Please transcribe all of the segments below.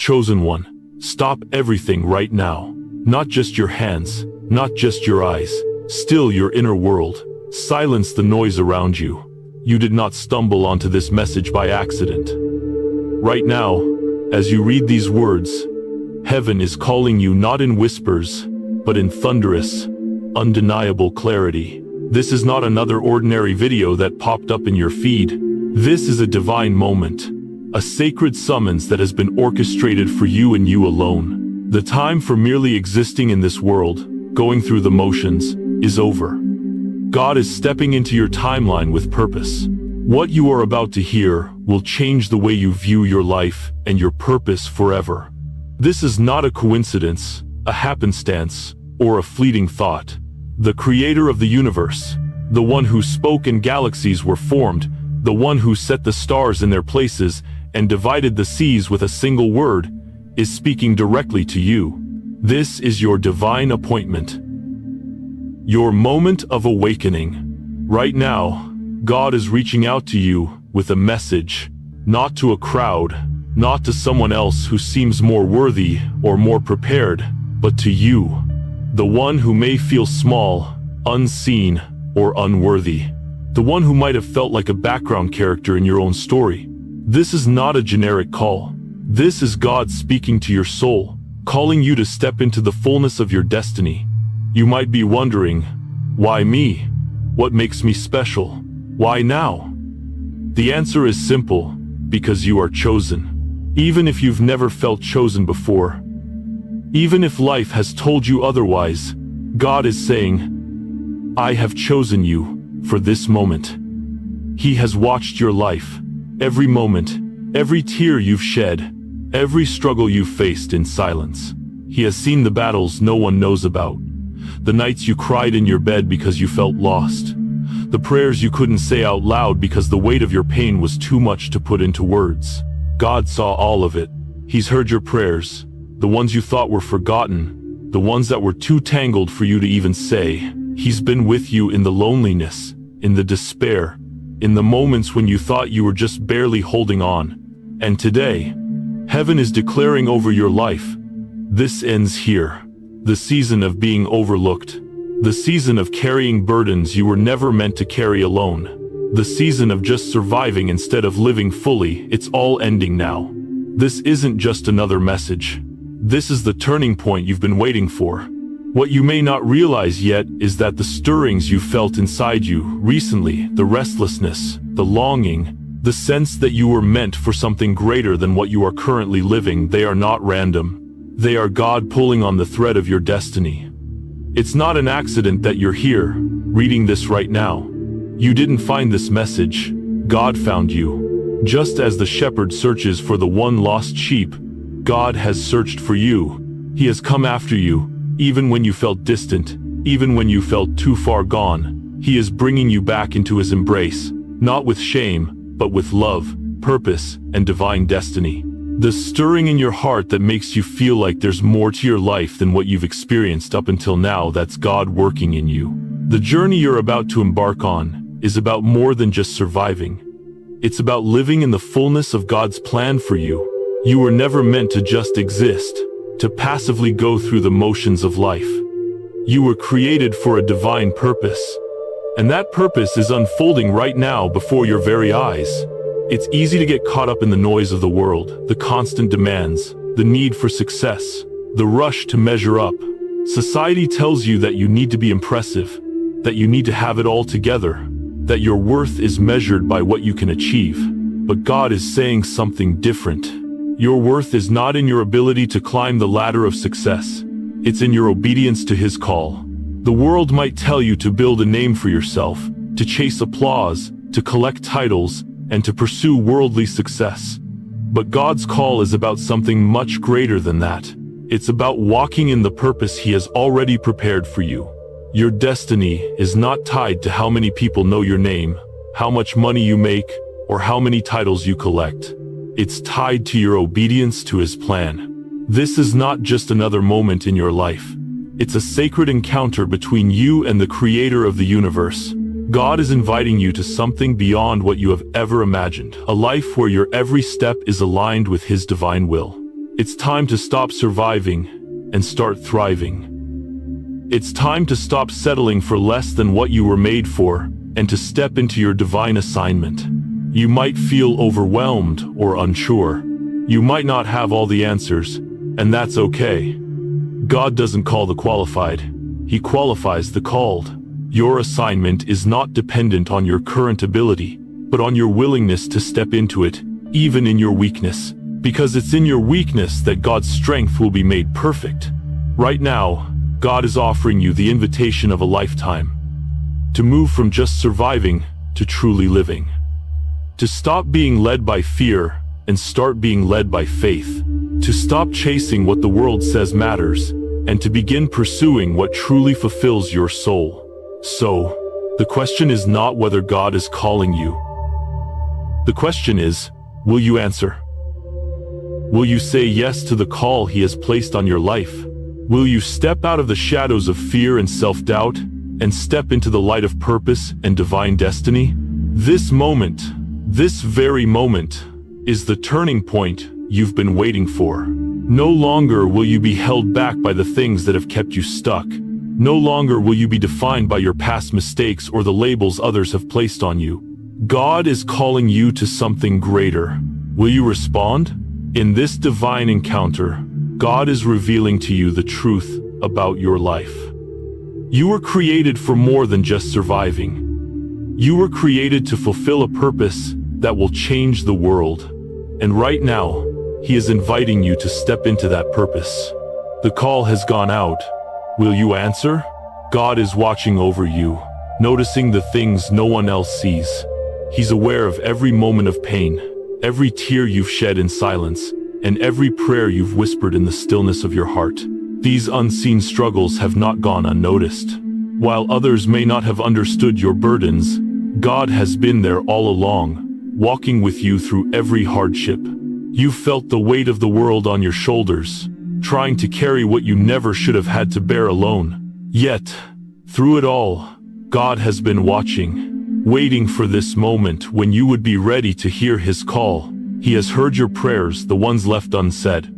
Chosen one, stop everything right now. Not just your hands, not just your eyes, still your inner world. Silence the noise around you. You did not stumble onto this message by accident. Right now, as you read these words, heaven is calling you not in whispers, but in thunderous, undeniable clarity. This is not another ordinary video that popped up in your feed. This is a divine moment, a sacred summons that has been orchestrated for you and you alone. The time for merely existing in this world, going through the motions, is over. God is stepping into your timeline with purpose. What you are about to hear will change the way you view your life and your purpose forever. This is not a coincidence, a happenstance, or a fleeting thought. The creator of the universe, the one who spoke and galaxies were formed, the one who set the stars in their places and divided the seas with a single word, is speaking directly to you. This is your divine appointment. Your moment of awakening. Right now, God is reaching out to you with a message, not to a crowd, not to someone else who seems more worthy or more prepared, but to you, the one who may feel small, unseen, or unworthy. The one who might have felt like a background character in your own story. This is not a generic call. This is God speaking to your soul, calling you to step into the fullness of your destiny. You might be wondering, why me? What makes me special? Why now? The answer is simple, because you are chosen. Even if you've never felt chosen before, even if life has told you otherwise, God is saying, I have chosen you for this moment. He has watched your life, every moment, every tear you've shed, every struggle you've faced in silence. He has seen the battles no one knows about, the nights you cried in your bed because you felt lost, the prayers you couldn't say out loud because the weight of your pain was too much to put into words. God saw all of it. He's heard your prayers, the ones you thought were forgotten, the ones that were too tangled for you to even say. He's been with you in the loneliness, in the despair, in the moments when you thought you were just barely holding on. And today, heaven is declaring over your life, this ends here. The season of being overlooked. The season of carrying burdens you were never meant to carry alone. The season of just surviving instead of living fully. It's all ending now. This isn't just another message. This is the turning point you've been waiting for. What you may not realize yet is that the stirrings you felt inside you recently, the restlessness, the longing, the sense that you were meant for something greater than what you are currently living, they are not random. They are God pulling on the thread of your destiny. It's not an accident that you're here, reading this right now. You didn't find this message. God found you. Just as the shepherd searches for the one lost sheep, God has searched for you. He has come after you. Even when you felt distant, even when you felt too far gone, He is bringing you back into His embrace, not with shame, but with love, purpose, and divine destiny. The stirring in your heart that makes you feel like there's more to your life than what you've experienced up until now, that's God working in you. The journey you're about to embark on is about more than just surviving. It's about living in the fullness of God's plan for you. You were never meant to just exist, to passively go through the motions of life. You were created for a divine purpose. And that purpose is unfolding right now before your very eyes. It's easy to get caught up in the noise of the world, the constant demands, the need for success, the rush to measure up. Society tells you that you need to be impressive, that you need to have it all together, that your worth is measured by what you can achieve. But God is saying something different. Your worth is not in your ability to climb the ladder of success. It's in your obedience to His call. The world might tell you to build a name for yourself, to chase applause, to collect titles, and to pursue worldly success. But God's call is about something much greater than that. It's about walking in the purpose He has already prepared for you. Your destiny is not tied to how many people know your name, how much money you make, or how many titles you collect. It's tied to your obedience to His plan. This is not just another moment in your life. It's a sacred encounter between you and the Creator of the universe. God is inviting you to something beyond what you have ever imagined, a life where your every step is aligned with His divine will. It's time to stop surviving and start thriving. It's time to stop settling for less than what you were made for and to step into your divine assignment. You might feel overwhelmed or unsure. You might not have all the answers, and that's okay. God doesn't call the qualified. He qualifies the called. Your assignment is not dependent on your current ability, but on your willingness to step into it, even in your weakness. Because it's in your weakness that God's strength will be made perfect. Right now, God is offering you the invitation of a lifetime. To move from just surviving to truly living. To stop being led by fear and start being led by faith. To stop chasing what the world says matters and to begin pursuing what truly fulfills your soul. So, the question is not whether God is calling you. The question is, will you answer? Will you say yes to the call He has placed on your life? Will you step out of the shadows of fear and self-doubt and step into the light of purpose and divine destiny? This moment, this very moment, is the turning point you've been waiting for. No longer will you be held back by the things that have kept you stuck. No longer will you be defined by your past mistakes or the labels others have placed on you. God is calling you to something greater. Will you respond? In this divine encounter, God is revealing to you the truth about your life. You were created for more than just surviving. You were created to fulfill a purpose that will change the world. And right now, He is inviting you to step into that purpose. The call has gone out. Will you answer? God is watching over you, noticing the things no one else sees. He's aware of every moment of pain, every tear you've shed in silence, and every prayer you've whispered in the stillness of your heart. These unseen struggles have not gone unnoticed. While others may not have understood your burdens, God has been there all along, walking with you through every hardship. You've felt the weight of the world on your shoulders, trying to carry what you never should have had to bear alone. Yet, through it all, God has been watching, waiting for this moment when you would be ready to hear His call. He has heard your prayers, the ones left unsaid,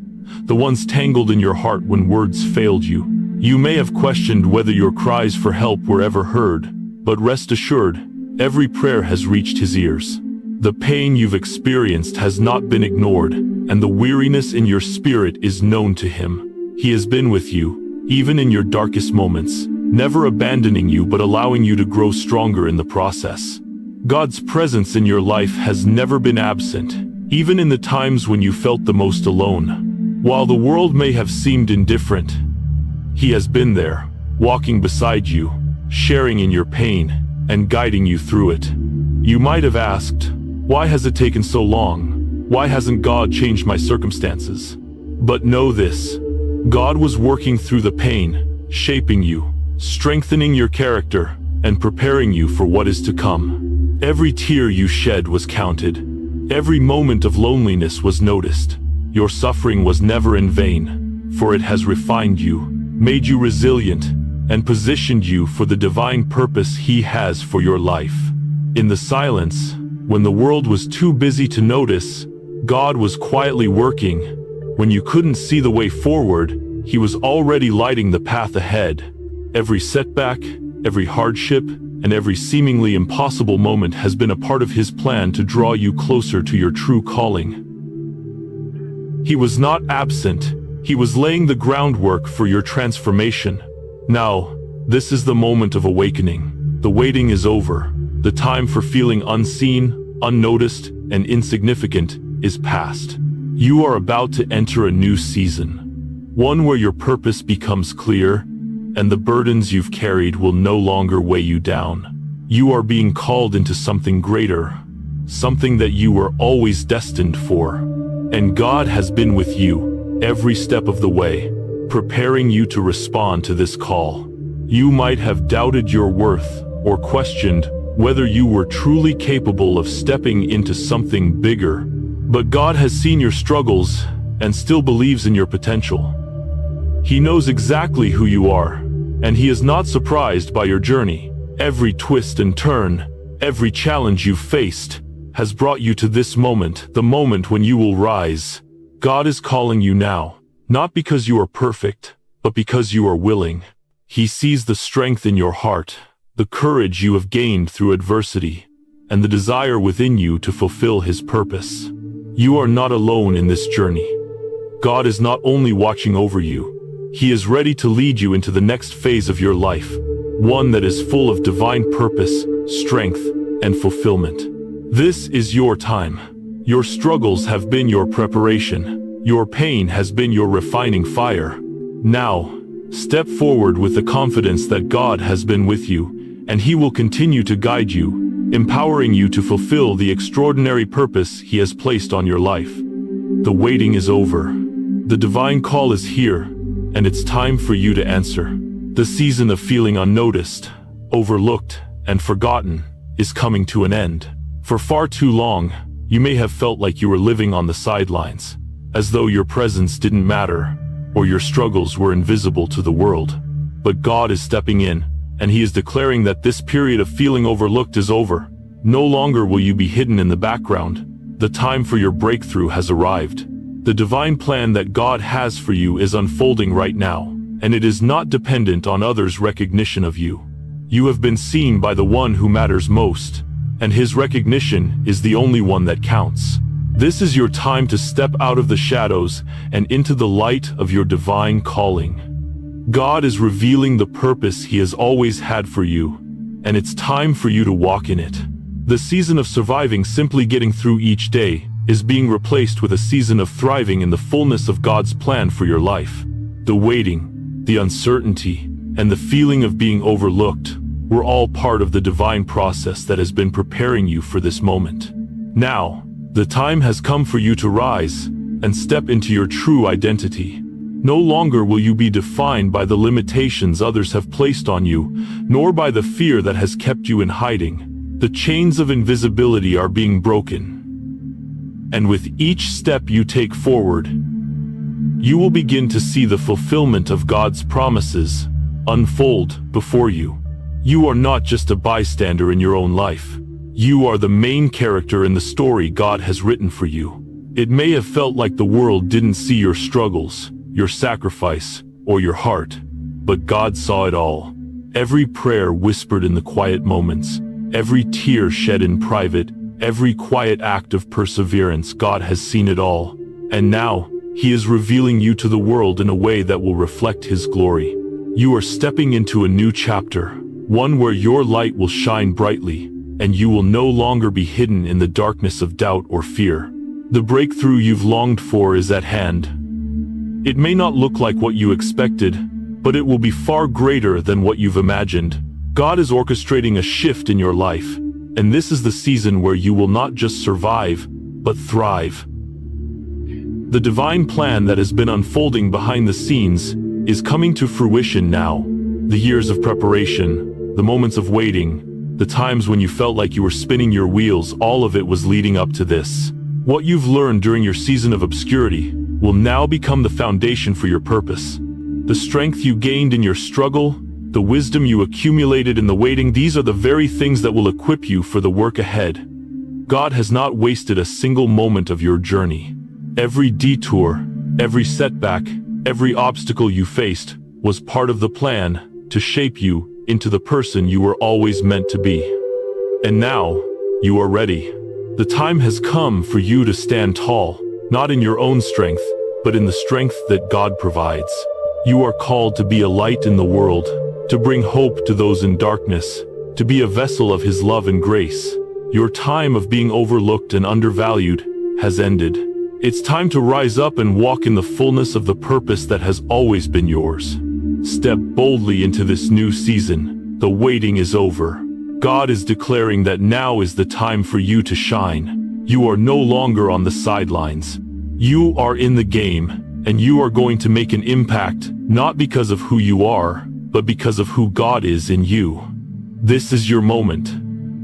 the ones tangled in your heart when words failed you. You may have questioned whether your cries for help were ever heard, but rest assured, every prayer has reached His ears. The pain you've experienced has not been ignored, and the weariness in your spirit is known to Him. He has been with you, even in your darkest moments, never abandoning you but allowing you to grow stronger in the process. God's presence in your life has never been absent, even in the times when you felt the most alone. While the world may have seemed indifferent, He has been there, walking beside you, sharing in your pain, and guiding you through it. You might have asked, why has it taken so long? Why hasn't God changed my circumstances? But know this, God was working through the pain, shaping you, strengthening your character, and preparing you for what is to come. Every tear you shed was counted. Every moment of loneliness was noticed. Your suffering was never in vain, for it has refined you, made you resilient, and positioned you for the divine purpose He has for your life. In the silence, when the world was too busy to notice, God was quietly working. When you couldn't see the way forward, He was already lighting the path ahead. Every setback, every hardship, and every seemingly impossible moment has been a part of His plan to draw you closer to your true calling. He was not absent. He was laying the groundwork for your transformation. Now, this is the moment of awakening. The waiting is over. The time for feeling unseen, unnoticed, and insignificant is past. You are about to enter a new season. One where your purpose becomes clear, and the burdens you've carried will no longer weigh you down. You are being called into something greater, something that you were always destined for. And God has been with you every step of the way, preparing you to respond to this call. You might have doubted your worth or questioned whether you were truly capable of stepping into something bigger, but God has seen your struggles and still believes in your potential. He knows exactly who you are, and He is not surprised by your journey. Every twist and turn, every challenge you've faced, has brought you to this moment, the moment when you will rise, God is calling you now, not because you are perfect, but because you are willing. He sees the strength in your heart, the courage you have gained through adversity, and the desire within you to fulfill His purpose. You are not alone in this journey. God is not only watching over you, He is ready to lead you into the next phase of your life, one that is full of divine purpose, strength, and fulfillment. This is your time. Your struggles have been your preparation. Your pain has been your refining fire. Now, step forward with the confidence that God has been with you, and He will continue to guide you, empowering you to fulfill the extraordinary purpose He has placed on your life. The waiting is over. The divine call is here, and it's time for you to answer. The season of feeling unnoticed, overlooked, and forgotten is coming to an end. For far too long, you may have felt like you were living on the sidelines, as though your presence didn't matter, or your struggles were invisible to the world. But God is stepping in, and He is declaring that this period of feeling overlooked is over. No longer will you be hidden in the background. The time for your breakthrough has arrived. The divine plan that God has for you is unfolding right now, and it is not dependent on others' recognition of you. You have been seen by the one who matters most, and His recognition is the only one that counts. This is your time to step out of the shadows and into the light of your divine calling. God is revealing the purpose He has always had for you, and it's time for you to walk in it. The season of surviving, simply getting through each day, is being replaced with a season of thriving in the fullness of God's plan for your life. The waiting, the uncertainty, and the feeling of being overlooked were all part of the divine process that has been preparing you for this moment. Now, the time has come for you to rise and step into your true identity. No longer will you be defined by the limitations others have placed on you, nor by the fear that has kept you in hiding. The chains of invisibility are being broken. And with each step you take forward, you will begin to see the fulfillment of God's promises unfold before you. You are not just a bystander in your own life. You are the main character in the story God has written for you. It may have felt like the world didn't see your struggles, your sacrifice, or your heart, but God saw it all. Every prayer whispered in the quiet moments, every tear shed in private, every quiet act of perseverance, God has seen it all. And now, He is revealing you to the world in a way that will reflect His glory. You are stepping into a new chapter, one where your light will shine brightly, and you will no longer be hidden in the darkness of doubt or fear. The breakthrough you've longed for is at hand. It may not look like what you expected, but it will be far greater than what you've imagined. God is orchestrating a shift in your life, and this is the season where you will not just survive, but thrive. The divine plan that has been unfolding behind the scenes is coming to fruition now. The years of preparation, the moments of waiting, the times when you felt like you were spinning your wheels, all of it was leading up to this. What you've learned during your season of obscurity will now become the foundation for your purpose. The strength you gained in your struggle, the wisdom you accumulated in the waiting, these are the very things that will equip you for the work ahead. God has not wasted a single moment of your journey. Every detour, every setback, every obstacle you faced was part of the plan to shape you into the person you were always meant to be. And now, you are ready. The time has come for you to stand tall, not in your own strength, but in the strength that God provides. You are called to be a light in the world, to bring hope to those in darkness, to be a vessel of His love and grace. Your time of being overlooked and undervalued has ended. It's time to rise up and walk in the fullness of the purpose that has always been yours. Step boldly into this new season. The waiting is over. God is declaring that now is the time for you to shine. You are no longer on the sidelines. You are in the game, and you are going to make an impact, not because of who you are, but because of who God is in you. This is your moment.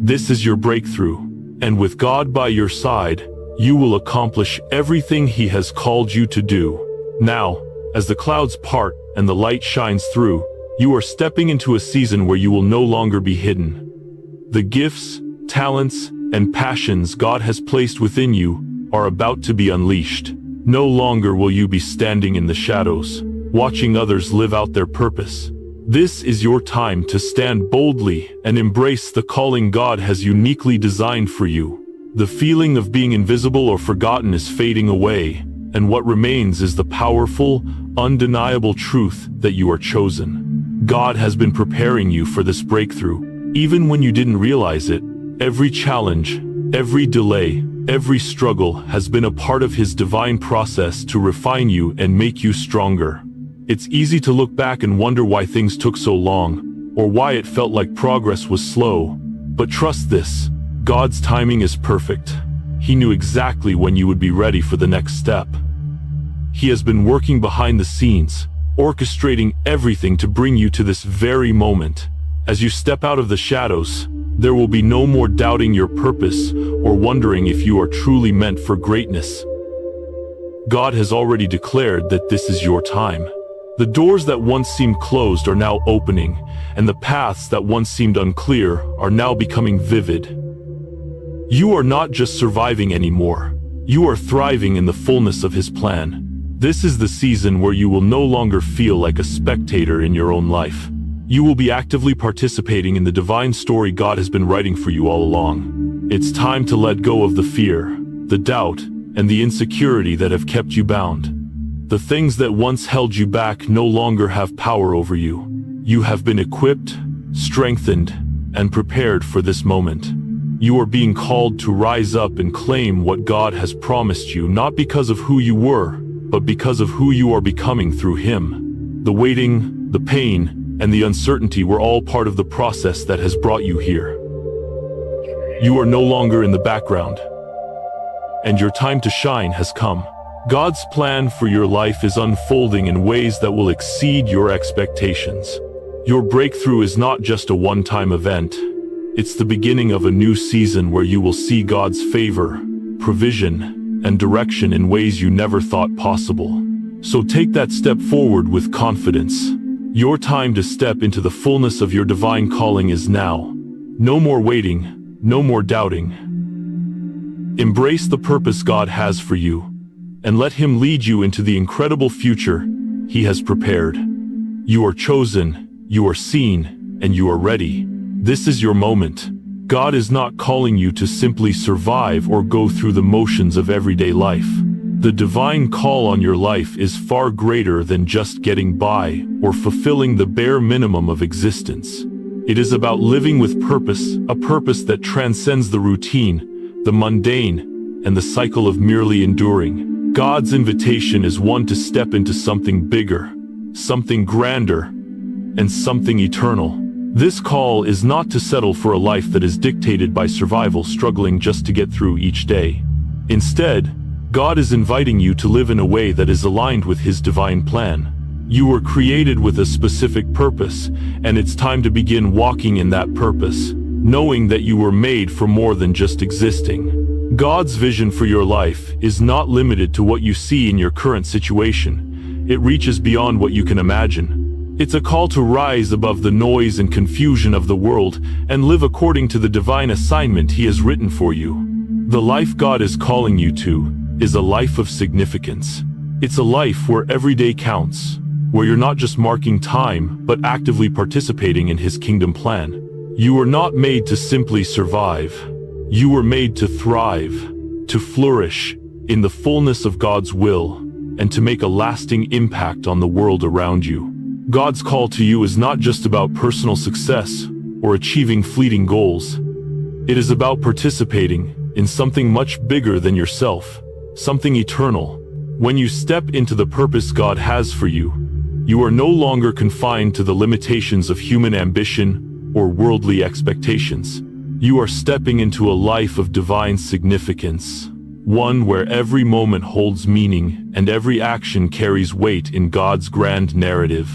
This is your breakthrough. And with God by your side, you will accomplish everything He has called you to do. Now, as the clouds part and the light shines through, you are stepping into a season where you will no longer be hidden. The gifts, talents, and passions God has placed within you are about to be unleashed. No longer will you be standing in the shadows, watching others live out their purpose. This is your time to stand boldly and embrace the calling God has uniquely designed for you. The feeling of being invisible or forgotten is fading away, and what remains is the powerful, undeniable truth that you are chosen. God has been preparing you for this breakthrough, even when you didn't realize it. Every challenge, every delay, every struggle has been a part of His divine process to refine you and make you stronger. It's easy to look back and wonder why things took so long, or why it felt like progress was slow. But trust this, God's timing is perfect. He knew exactly when you would be ready for the next step. He has been working behind the scenes, orchestrating everything to bring you to this very moment. As you step out of the shadows, there will be no more doubting your purpose or wondering if you are truly meant for greatness. God has already declared that this is your time. The doors that once seemed closed are now opening, and the paths that once seemed unclear are now becoming vivid. You are not just surviving anymore. You are thriving in the fullness of His plan. This is the season where you will no longer feel like a spectator in your own life. You will be actively participating in the divine story God has been writing for you all along. It's time to let go of the fear, the doubt, and the insecurity that have kept you bound. The things that once held you back no longer have power over you. You have been equipped, strengthened, and prepared for this moment. You are being called to rise up and claim what God has promised you, not because of who you were, but because of who you are becoming through Him. The waiting, the pain, and the uncertainty were all part of the process that has brought you here. You are no longer in the background, and your time to shine has come. God's plan for your life is unfolding in ways that will exceed your expectations. Your breakthrough is not just a one-time event. It's the beginning of a new season where you will see God's favor, provision, and direction in ways you never thought possible. So take that step forward with confidence. Your time to step into the fullness of your divine calling is now. No more waiting, no more doubting. Embrace the purpose God has for you, and let Him lead you into the incredible future He has prepared. You are chosen, you are seen, and you are ready. This is your moment. God is not calling you to simply survive or go through the motions of everyday life. The divine call on your life is far greater than just getting by or fulfilling the bare minimum of existence. It is about living with purpose, a purpose that transcends the routine, the mundane, and the cycle of merely enduring. God's invitation is one to step into something bigger, something grander, and something eternal. This call is not to settle for a life that is dictated by survival, struggling just to get through each day. Instead, God is inviting you to live in a way that is aligned with His divine plan. You were created with a specific purpose, and it's time to begin walking in that purpose, knowing that you were made for more than just existing. God's vision for your life is not limited to what you see in your current situation. It reaches beyond what you can imagine. It's a call to rise above the noise and confusion of the world and live according to the divine assignment He has written for you. The life God is calling you to is a life of significance. It's a life where every day counts, where you're not just marking time, but actively participating in His kingdom plan. You were not made to simply survive. You were made to thrive, to flourish in the fullness of God's will, and to make a lasting impact on the world around you. God's call to you is not just about personal success or achieving fleeting goals. It is about participating in something much bigger than yourself, something eternal. When you step into the purpose God has for you, you are no longer confined to the limitations of human ambition or worldly expectations. You are stepping into a life of divine significance, one where every moment holds meaning and every action carries weight in God's grand narrative.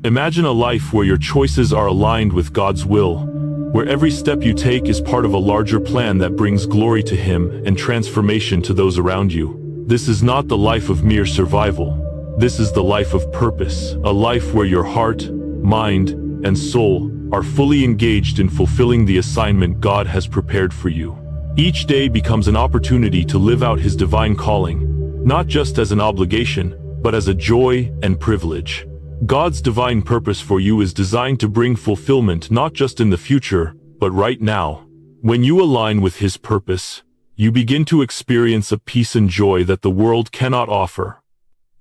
Imagine a life where your choices are aligned with God's will, where every step you take is part of a larger plan that brings glory to Him and transformation to those around you. This is not the life of mere survival. This is the life of purpose, a life where your heart, mind, and soul are fully engaged in fulfilling the assignment God has prepared for you. Each day becomes an opportunity to live out His divine calling, not just as an obligation, but as a joy and privilege. God's divine purpose for you is designed to bring fulfillment not just in the future, but right now. When you align with His purpose, you begin to experience a peace and joy that the world cannot offer.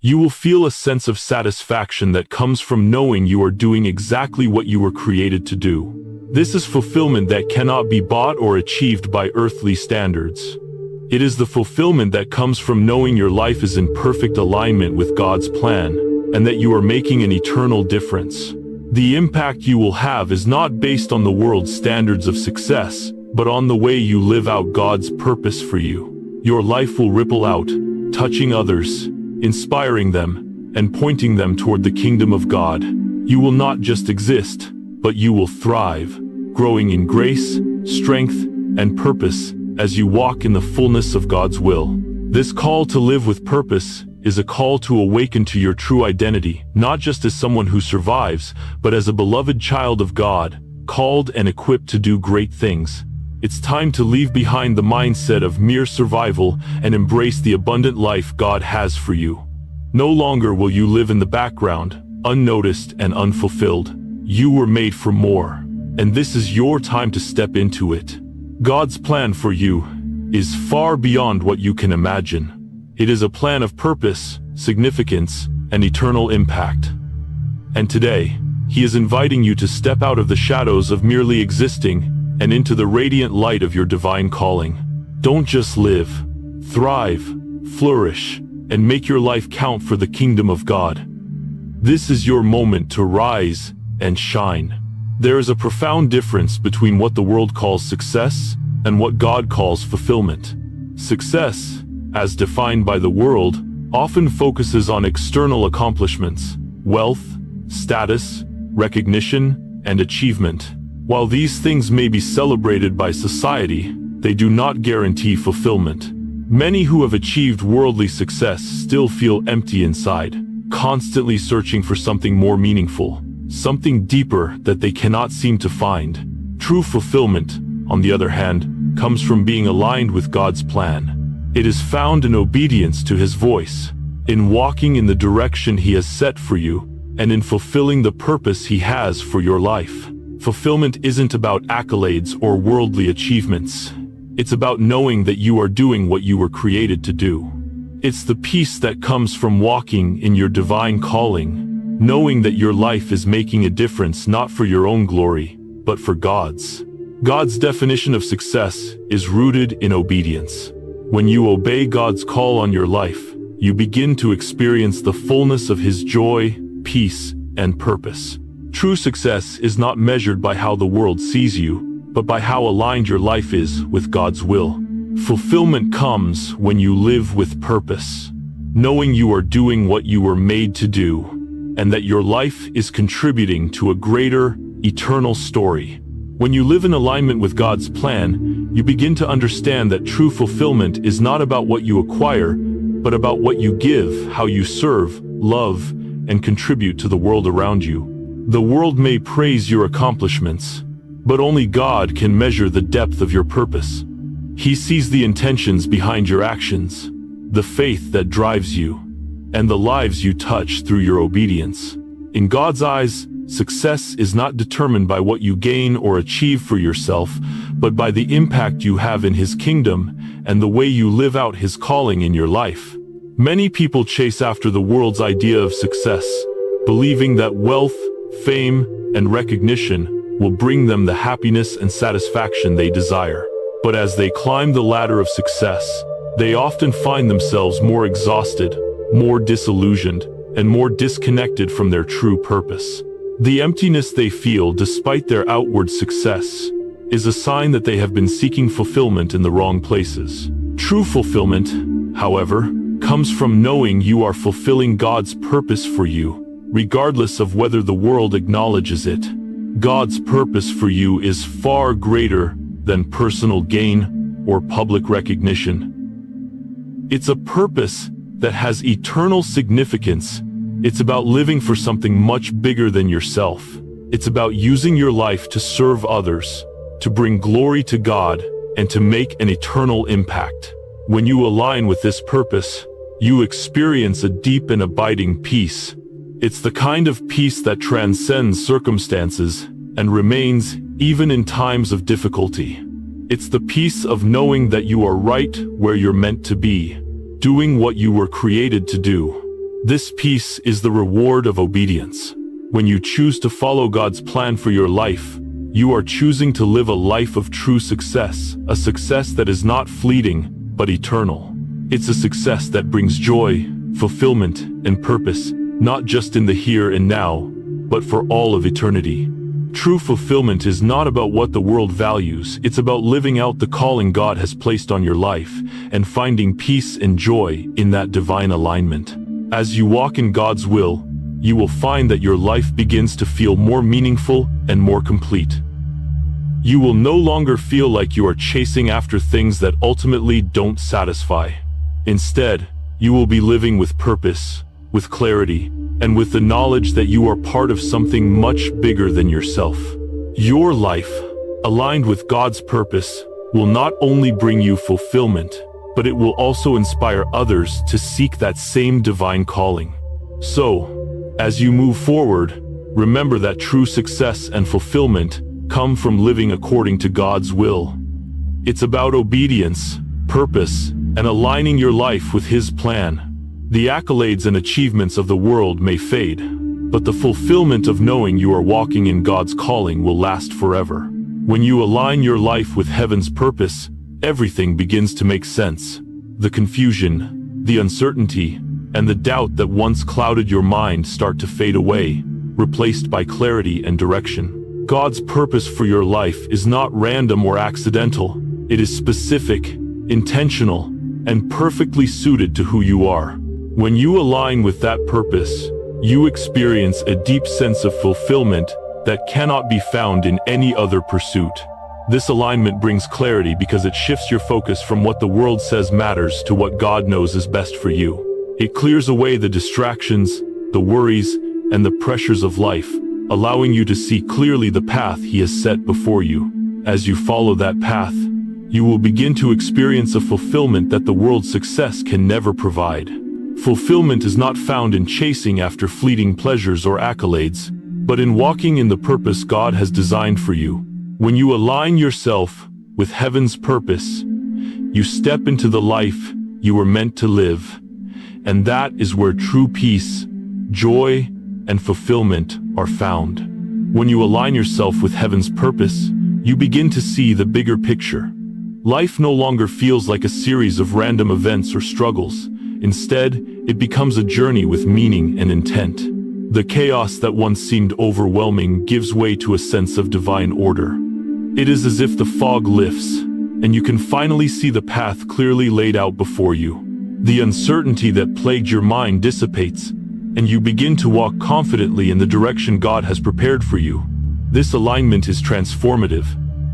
You will feel a sense of satisfaction that comes from knowing you are doing exactly what you were created to do. This is fulfillment that cannot be bought or achieved by earthly standards. It is the fulfillment that comes from knowing your life is in perfect alignment with God's plan, and that you are making an eternal difference. The impact you will have is not based on the world's standards of success, but on the way you live out God's purpose for you. Your life will ripple out, touching others, inspiring them, and pointing them toward the kingdom of God. You will not just exist, but you will thrive, growing in grace, strength, and purpose as you walk in the fullness of God's will. This call to live with purpose is a call to awaken to your true identity, not just as someone who survives, but as a beloved child of God, called and equipped to do great things. It's time to leave behind the mindset of mere survival and embrace the abundant life God has for you. No longer will you live in the background, unnoticed and unfulfilled. You were made for more, and this is your time to step into it. God's plan for you is far beyond what you can imagine. It is a plan of purpose, significance, and eternal impact. And today, He is inviting you to step out of the shadows of merely existing and into the radiant light of your divine calling. Don't just live, thrive, flourish, and make your life count for the kingdom of God. This is your moment to rise and shine. There is a profound difference between what the world calls success and what God calls fulfillment. Success, as defined by the world, often focuses on external accomplishments, wealth, status, recognition, and achievement. While these things may be celebrated by society, they do not guarantee fulfillment. Many who have achieved worldly success still feel empty inside, constantly searching for something more meaningful, something deeper that they cannot seem to find. True fulfillment, on the other hand, comes from being aligned with God's plan. It is found in obedience to His voice, in walking in the direction He has set for you, and in fulfilling the purpose He has for your life. Fulfillment isn't about accolades or worldly achievements. It's about knowing that you are doing what you were created to do. It's the peace that comes from walking in your divine calling, knowing that your life is making a difference not for your own glory, but for God's. God's definition of success is rooted in obedience. When you obey God's call on your life, you begin to experience the fullness of His joy, peace, and purpose. True success is not measured by how the world sees you, but by how aligned your life is with God's will. Fulfillment comes when you live with purpose, knowing you are doing what you were made to do, and that your life is contributing to a greater, eternal story. When you live in alignment with God's plan, you begin to understand that true fulfillment is not about what you acquire, but about what you give, how you serve, love, and contribute to the world around you. The world may praise your accomplishments, but only God can measure the depth of your purpose. He sees the intentions behind your actions, the faith that drives you, and the lives you touch through your obedience. In God's eyes, success is not determined by what you gain or achieve for yourself, but by the impact you have in His kingdom and the way you live out His calling in your life. Many people chase after the world's idea of success, believing that wealth, fame, and recognition will bring them the happiness and satisfaction they desire. But as they climb the ladder of success, they often find themselves more exhausted, more disillusioned, and more disconnected from their true purpose. The emptiness they feel despite their outward success is a sign that they have been seeking fulfillment in the wrong places. True fulfillment, however, comes from knowing you are fulfilling God's purpose for you, regardless of whether the world acknowledges it. God's purpose for you is far greater than personal gain or public recognition. It's a purpose that has eternal significance. It's about living for something much bigger than yourself. It's about using your life to serve others, to bring glory to God, and to make an eternal impact. When you align with this purpose, you experience a deep and abiding peace. It's the kind of peace that transcends circumstances and remains even in times of difficulty. It's the peace of knowing that you are right where you're meant to be, doing what you were created to do. This peace is the reward of obedience. When you choose to follow God's plan for your life, you are choosing to live a life of true success, a success that is not fleeting, but eternal. It's a success that brings joy, fulfillment, and purpose, not just in the here and now, but for all of eternity. True fulfillment is not about what the world values, it's about living out the calling God has placed on your life, and finding peace and joy in that divine alignment. As you walk in God's will, you will find that your life begins to feel more meaningful and more complete. You will no longer feel like you are chasing after things that ultimately don't satisfy. Instead, you will be living with purpose, with clarity, and with the knowledge that you are part of something much bigger than yourself. Your life, aligned with God's purpose, will not only bring you fulfillment, but it will also inspire others to seek that same divine calling. So, as you move forward, remember that true success and fulfillment come from living according to God's will. It's about obedience, purpose, and aligning your life with His plan. The accolades and achievements of the world may fade, but the fulfillment of knowing you are walking in God's calling will last forever. When you align your life with heaven's purpose, everything begins to make sense. The confusion, the uncertainty, and the doubt that once clouded your mind start to fade away, replaced by clarity and direction. God's purpose for your life is not random or accidental. It is specific, intentional, and perfectly suited to who you are. When you align with that purpose, you experience a deep sense of fulfillment that cannot be found in any other pursuit. This alignment brings clarity because it shifts your focus from what the world says matters to what God knows is best for you. It clears away the distractions, the worries, and the pressures of life, allowing you to see clearly the path He has set before you. As you follow that path, you will begin to experience a fulfillment that the world's success can never provide. Fulfillment is not found in chasing after fleeting pleasures or accolades, but in walking in the purpose God has designed for you. When you align yourself with heaven's purpose, you step into the life you were meant to live, and that is where true peace, joy, and fulfillment are found. When you align yourself with heaven's purpose, you begin to see the bigger picture. Life no longer feels like a series of random events or struggles. Instead, it becomes a journey with meaning and intent. The chaos that once seemed overwhelming gives way to a sense of divine order. It is as if the fog lifts, and you can finally see the path clearly laid out before you. The uncertainty that plagued your mind dissipates, and you begin to walk confidently in the direction God has prepared for you. This alignment is transformative.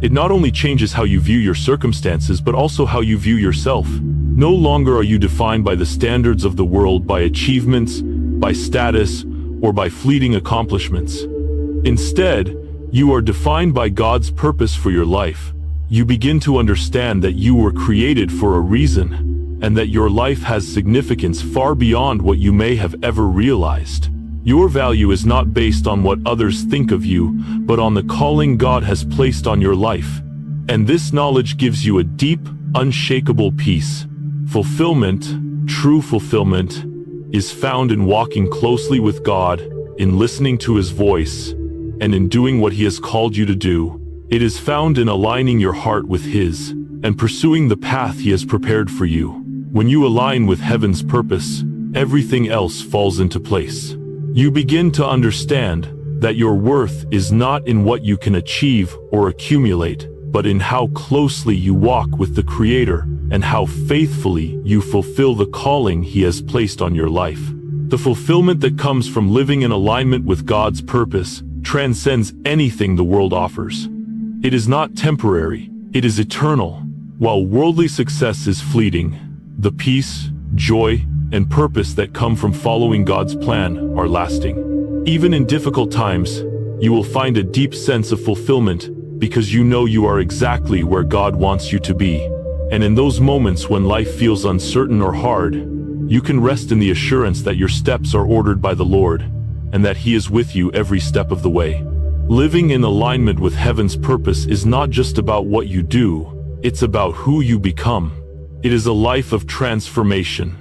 It not only changes how you view your circumstances, but also how you view yourself. No longer are you defined by the standards of the world, by achievements, by status, or by fleeting accomplishments. Instead, you are defined by God's purpose for your life. You begin to understand that you were created for a reason, and that your life has significance far beyond what you may have ever realized. Your value is not based on what others think of you, but on the calling God has placed on your life. And this knowledge gives you a deep, unshakable peace. Fulfillment, true fulfillment, is found in walking closely with God, in listening to His voice, and in doing what He has called you to do. It is found in aligning your heart with His, and pursuing the path He has prepared for you. When you align with heaven's purpose, everything else falls into place. You begin to understand that your worth is not in what you can achieve or accumulate, but in how closely you walk with the Creator and how faithfully you fulfill the calling He has placed on your life. The fulfillment that comes from living in alignment with God's purpose transcends anything the world offers. It is not temporary, it is eternal. While worldly success is fleeting, the peace, joy, and purpose that come from following God's plan are lasting. Even in difficult times, you will find a deep sense of fulfillment because you know you are exactly where God wants you to be. And in those moments when life feels uncertain or hard, you can rest in the assurance that your steps are ordered by the Lord, and that He is with you every step of the way. Living in alignment with heaven's purpose is not just about what you do, it's about who you become. It is a life of transformation,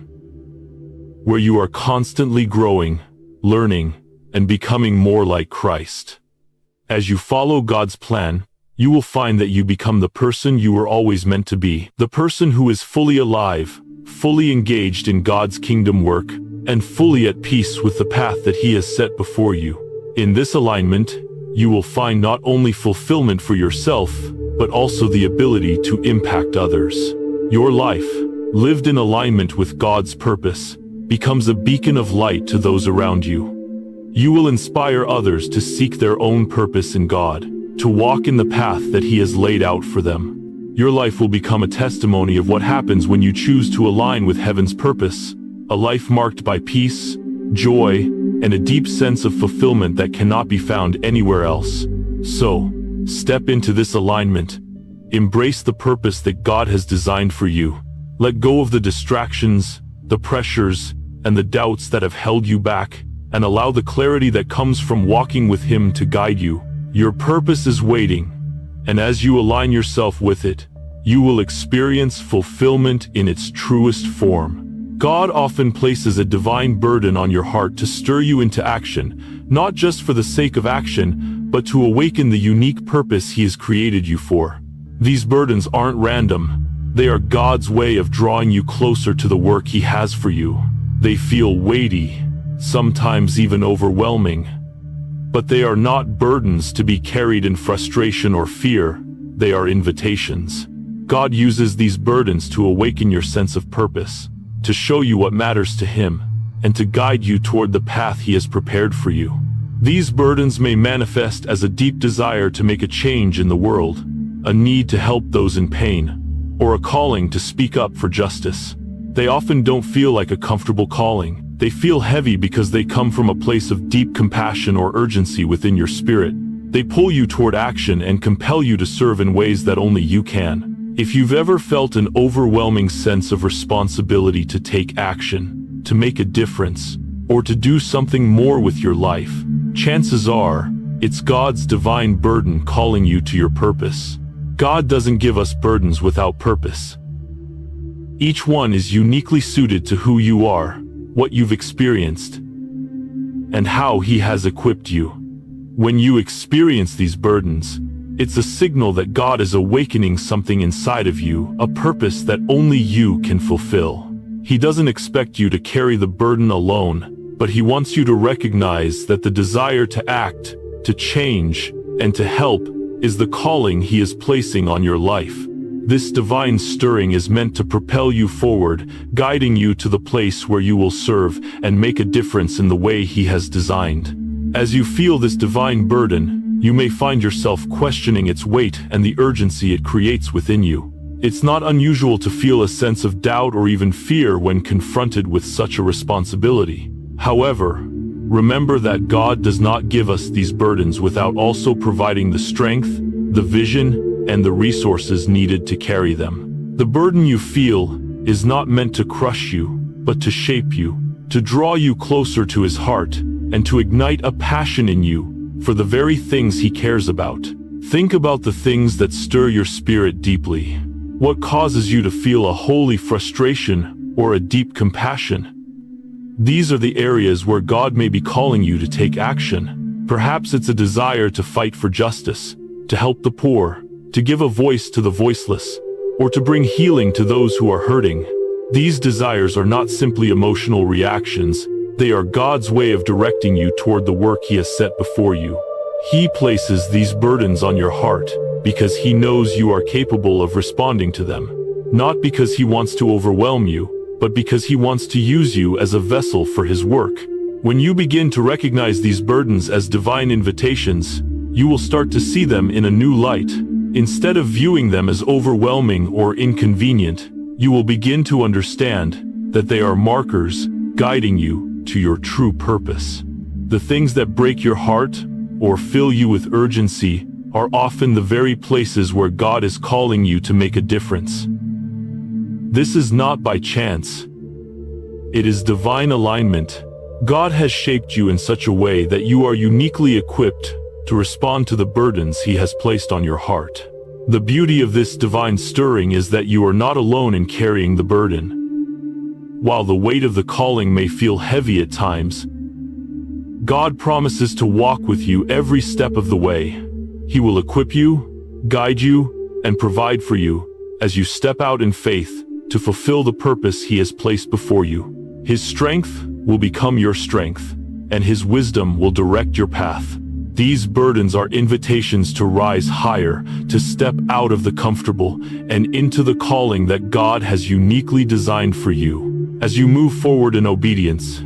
where you are constantly growing, learning, and becoming more like Christ. As you follow God's plan, you will find that you become the person you were always meant to be, the person who is fully alive, fully engaged in God's kingdom work, and fully at peace with the path that He has set before you. In this alignment, you will find not only fulfillment for yourself, but also the ability to impact others. Your life, lived in alignment with God's purpose, becomes a beacon of light to those around you. You will inspire others to seek their own purpose in God, to walk in the path that He has laid out for them. Your life will become a testimony of what happens when you choose to align with heaven's purpose, a life marked by peace, joy, and a deep sense of fulfillment that cannot be found anywhere else. So, step into this alignment. Embrace the purpose that God has designed for you. Let go of the distractions, the pressures, and the doubts that have held you back, and allow the clarity that comes from walking with Him to guide you. Your purpose is waiting, and as you align yourself with it, you will experience fulfillment in its truest form. God often places a divine burden on your heart to stir you into action, not just for the sake of action, but to awaken the unique purpose He has created you for. These burdens aren't random. They are God's way of drawing you closer to the work He has for you. They feel weighty, sometimes even overwhelming. But they are not burdens to be carried in frustration or fear. They are invitations. God uses these burdens to awaken your sense of purpose, to show you what matters to Him, and to guide you toward the path He has prepared for you. These burdens may manifest as a deep desire to make a change in the world, a need to help those in pain, or a calling to speak up for justice. They often don't feel like a comfortable calling. They feel heavy because they come from a place of deep compassion or urgency within your spirit. They pull you toward action and compel you to serve in ways that only you can. If you've ever felt an overwhelming sense of responsibility to take action, to make a difference, or to do something more with your life, chances are, it's God's divine burden calling you to your purpose. God doesn't give us burdens without purpose. Each one is uniquely suited to who you are, what you've experienced, and how He has equipped you. When you experience these burdens, it's a signal that God is awakening something inside of you, a purpose that only you can fulfill. He doesn't expect you to carry the burden alone, but He wants you to recognize that the desire to act, to change, and to help is the calling He is placing on your life. This divine stirring is meant to propel you forward, guiding you to the place where you will serve and make a difference in the way He has designed. As you feel this divine burden, you may find yourself questioning its weight and the urgency it creates within you. It's not unusual to feel a sense of doubt or even fear when confronted with such a responsibility. However, remember that God does not give us these burdens without also providing the strength, the vision, and the resources needed to carry them. The burden you feel is not meant to crush you, but to shape you, to draw you closer to His heart, and to ignite a passion in you for the very things He cares about. Think about the things that stir your spirit deeply. What causes you to feel a holy frustration or a deep compassion? These are the areas where God may be calling you to take action. Perhaps it's a desire to fight for justice, to help the poor, to give a voice to the voiceless, or to bring healing to those who are hurting. These desires are not simply emotional reactions. They are God's way of directing you toward the work He has set before you. He places these burdens on your heart because He knows you are capable of responding to them. Not because He wants to overwhelm you, but because He wants to use you as a vessel for His work. When you begin to recognize these burdens as divine invitations, you will start to see them in a new light. Instead of viewing them as overwhelming or inconvenient, you will begin to understand that they are markers guiding you to your true purpose. The things that break your heart or fill you with urgency are often the very places where God is calling you to make a difference. This is not by chance. It is divine alignment. God has shaped you in such a way that you are uniquely equipped to respond to the burdens He has placed on your heart. The beauty of this divine stirring is that you are not alone in carrying the burden. While the weight of the calling may feel heavy at times, God promises to walk with you every step of the way. He will equip you, guide you, and provide for you as you step out in faith to fulfill the purpose He has placed before you. His strength will become your strength, and His wisdom will direct your path. These burdens are invitations to rise higher, to step out of the comfortable and into the calling that God has uniquely designed for you. As you move forward in obedience,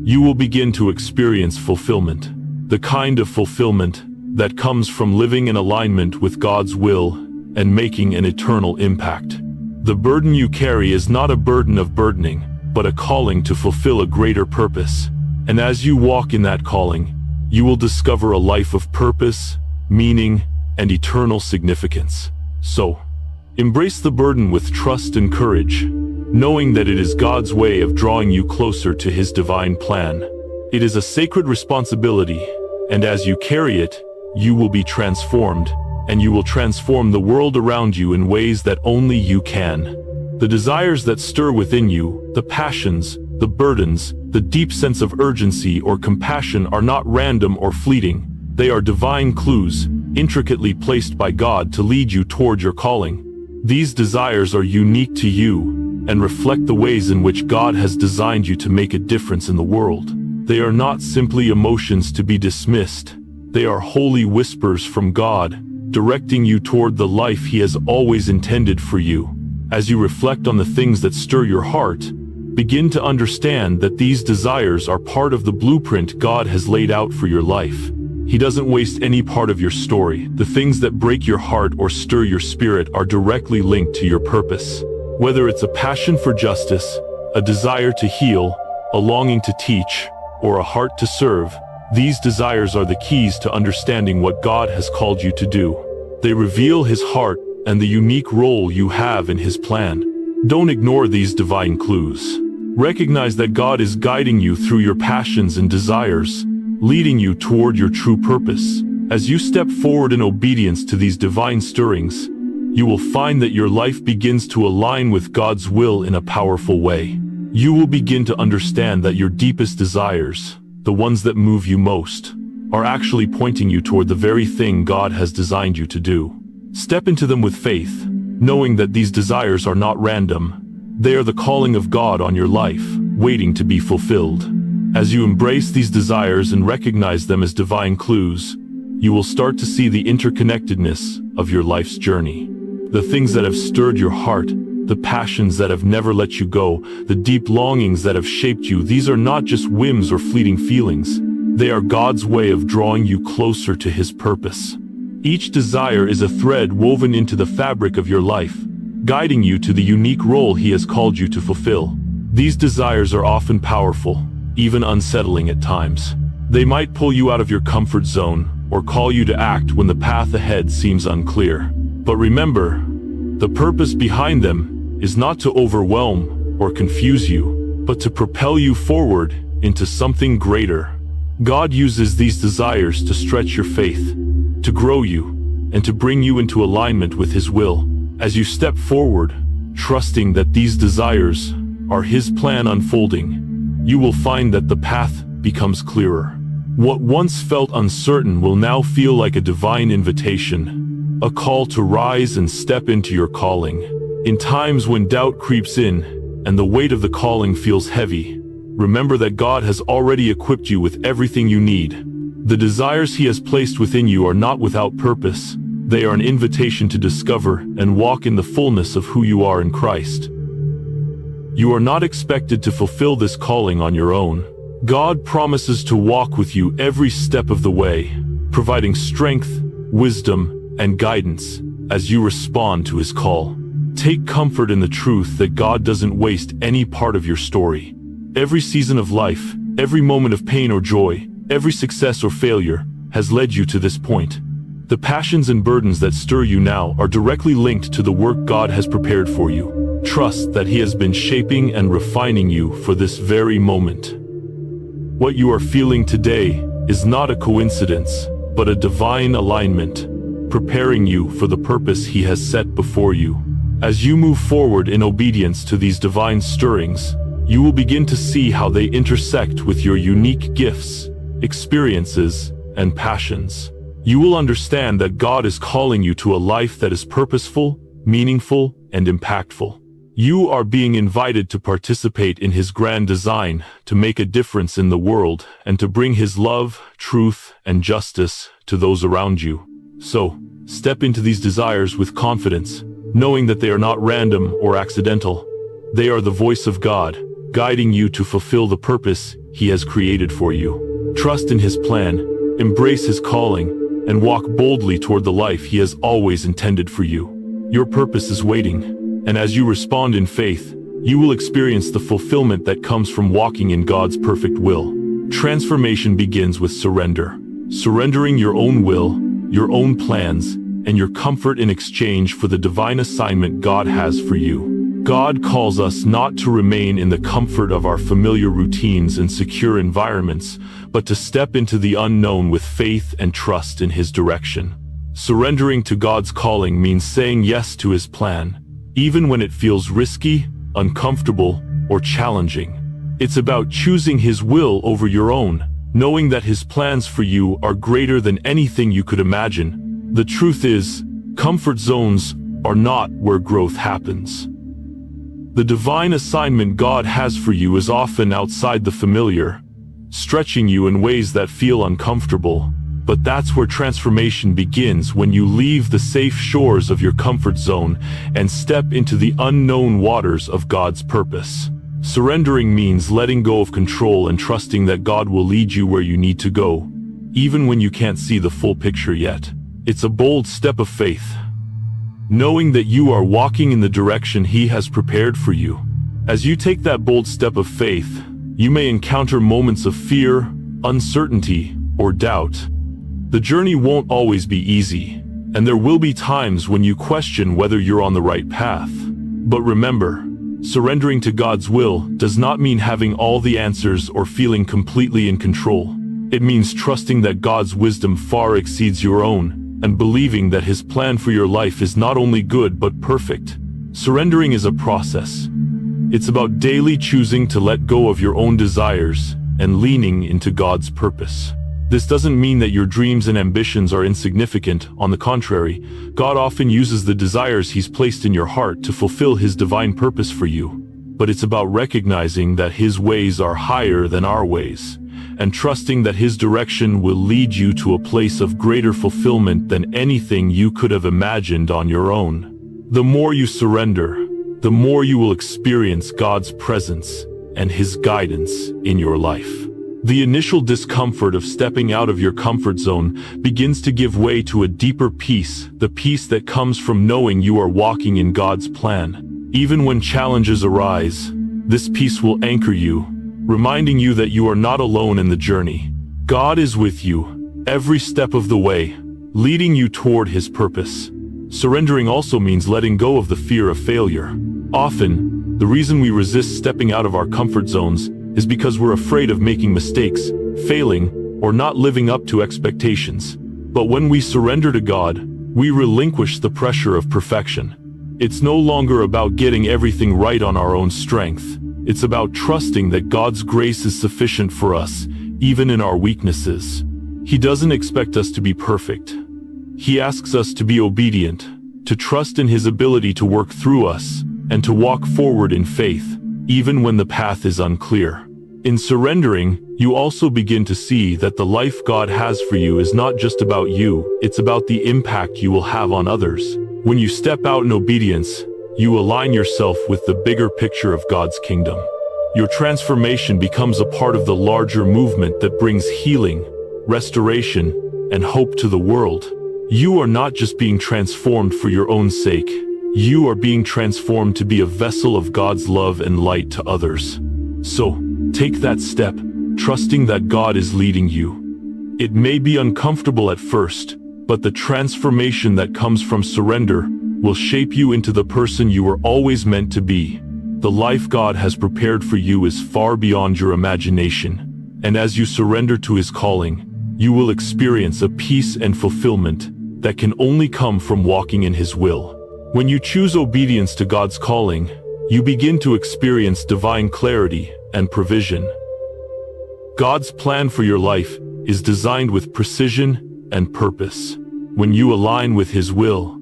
you will begin to experience fulfillment, the kind of fulfillment that comes from living in alignment with God's will and making an eternal impact. The burden you carry is not a burden of burdening, but a calling to fulfill a greater purpose. And as you walk in that calling, you will discover a life of purpose, meaning, and eternal significance. So, embrace the burden with trust and courage, knowing that it is God's way of drawing you closer to His divine plan. It is a sacred responsibility, and as you carry it, you will be transformed, and you will transform the world around you in ways that only you can. The desires that stir within you, the passions, the burdens, the deep sense of urgency or compassion are not random or fleeting. They are divine clues, intricately placed by God to lead you toward your calling. These desires are unique to you and reflect the ways in which God has designed you to make a difference in the world. They are not simply emotions to be dismissed. They are holy whispers from God, directing you toward the life He has always intended for you. As you reflect on the things that stir your heart, begin to understand that these desires are part of the blueprint God has laid out for your life. He doesn't waste any part of your story. The things that break your heart or stir your spirit are directly linked to your purpose. Whether it's a passion for justice, a desire to heal, a longing to teach, or a heart to serve, these desires are the keys to understanding what God has called you to do. They reveal His heart and the unique role you have in His plan. Don't ignore these divine clues. Recognize that God is guiding you through your passions and desires, leading you toward your true purpose. As you step forward in obedience to these divine stirrings, you will find that your life begins to align with God's will in a powerful way. You will begin to understand that your deepest desires, the ones that move you most, are actually pointing you toward the very thing God has designed you to do. Step into them with faith, knowing that these desires are not random. They are the calling of God on your life, waiting to be fulfilled. As you embrace these desires and recognize them as divine clues, you will start to see the interconnectedness of your life's journey. The things that have stirred your heart, the passions that have never let you go, the deep longings that have shaped you, these are not just whims or fleeting feelings. They are God's way of drawing you closer to His purpose. Each desire is a thread woven into the fabric of your life, guiding you to the unique role He has called you to fulfill. These desires are often powerful, even unsettling at times. They might pull you out of your comfort zone or call you to act when the path ahead seems unclear. But remember, the purpose behind them is not to overwhelm or confuse you, but to propel you forward into something greater. God uses these desires to stretch your faith, to grow you, and to bring you into alignment with His will. As you step forward, trusting that these desires are His plan unfolding, you will find that the path becomes clearer. What once felt uncertain will now feel like a divine invitation, a call to rise and step into your calling. In times when doubt creeps in and the weight of the calling feels heavy, remember that God has already equipped you with everything you need. The desires He has placed within you are not without purpose. They are an invitation to discover and walk in the fullness of who you are in Christ. You are not expected to fulfill this calling on your own. God promises to walk with you every step of the way, providing strength, wisdom, and guidance as you respond to His call. Take comfort in the truth that God doesn't waste any part of your story. Every season of life, every moment of pain or joy, every success or failure has led you to this point. The passions and burdens that stir you now are directly linked to the work God has prepared for you. Trust that He has been shaping and refining you for this very moment. What you are feeling today is not a coincidence, but a divine alignment, preparing you for the purpose He has set before you. As you move forward in obedience to these divine stirrings, you will begin to see how they intersect with your unique gifts, experiences, and passions. You will understand that God is calling you to a life that is purposeful, meaningful, and impactful. You are being invited to participate in His grand design, to make a difference in the world, and to bring His love, truth, and justice to those around you. So, step into these desires with confidence, knowing that they are not random or accidental. They are the voice of God, guiding you to fulfill the purpose He has created for you. Trust in His plan, embrace His calling, and walk boldly toward the life He has always intended for you. Your purpose is waiting, and as you respond in faith, you will experience the fulfillment that comes from walking in God's perfect will. Transformation begins with surrender. Surrendering your own will, your own plans, and your comfort in exchange for the divine assignment God has for you. God calls us not to remain in the comfort of our familiar routines and secure environments, but to step into the unknown with faith and trust in His direction. Surrendering to God's calling means saying yes to His plan, even when it feels risky, uncomfortable, or challenging. It's about choosing His will over your own, knowing that His plans for you are greater than anything you could imagine. The truth is, comfort zones are not where growth happens. The divine assignment God has for you is often outside the familiar, stretching you in ways that feel uncomfortable. But that's where transformation begins, when you leave the safe shores of your comfort zone and step into the unknown waters of God's purpose. Surrendering means letting go of control and trusting that God will lead you where you need to go, even when you can't see the full picture yet. It's a bold step of faith, knowing that you are walking in the direction He has prepared for you. As you take that bold step of faith, you may encounter moments of fear, uncertainty, or doubt. The journey won't always be easy, and there will be times when you question whether you're on the right path. But remember, surrendering to God's will does not mean having all the answers or feeling completely in control. It means trusting that God's wisdom far exceeds your own, and believing that His plan for your life is not only good but perfect. Surrendering is a process. It's about daily choosing to let go of your own desires and leaning into God's purpose. This doesn't mean that your dreams and ambitions are insignificant. On the contrary, God often uses the desires He's placed in your heart to fulfill His divine purpose for you. But it's about recognizing that His ways are higher than our ways, and trusting that His direction will lead you to a place of greater fulfillment than anything you could have imagined on your own. The more you surrender, the more you will experience God's presence and His guidance in your life. The initial discomfort of stepping out of your comfort zone begins to give way to a deeper peace, the peace that comes from knowing you are walking in God's plan. Even when challenges arise, this peace will anchor you, reminding you that you are not alone in the journey. God is with you, every step of the way, leading you toward His purpose. Surrendering also means letting go of the fear of failure. Often, the reason we resist stepping out of our comfort zones is because we're afraid of making mistakes, failing, or not living up to expectations. But when we surrender to God, we relinquish the pressure of perfection. It's no longer about getting everything right on our own strength. It's about trusting that God's grace is sufficient for us, even in our weaknesses. He doesn't expect us to be perfect. He asks us to be obedient, to trust in His ability to work through us, and to walk forward in faith, even when the path is unclear. In surrendering, you also begin to see that the life God has for you is not just about you, it's about the impact you will have on others. When you step out in obedience, you align yourself with the bigger picture of God's kingdom. Your transformation becomes a part of the larger movement that brings healing, restoration, and hope to the world. You are not just being transformed for your own sake. You are being transformed to be a vessel of God's love and light to others. So, take that step, trusting that God is leading you. It may be uncomfortable at first, but the transformation that comes from surrender will shape you into the person you were always meant to be. The life God has prepared for you is far beyond your imagination, and as you surrender to His calling, you will experience a peace and fulfillment that can only come from walking in His will. When you choose obedience to God's calling, you begin to experience divine clarity and provision. God's plan for your life is designed with precision and purpose. When you align with His will,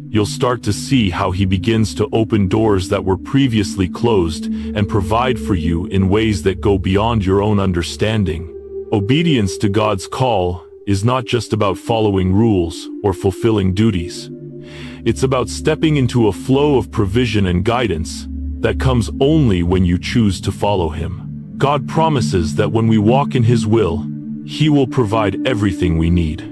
you'll start to see how He begins to open doors that were previously closed and provide for you in ways that go beyond your own understanding. Obedience to God's call is not just about following rules or fulfilling duties. It's about stepping into a flow of provision and guidance that comes only when you choose to follow Him. God promises that when we walk in His will, He will provide everything we need.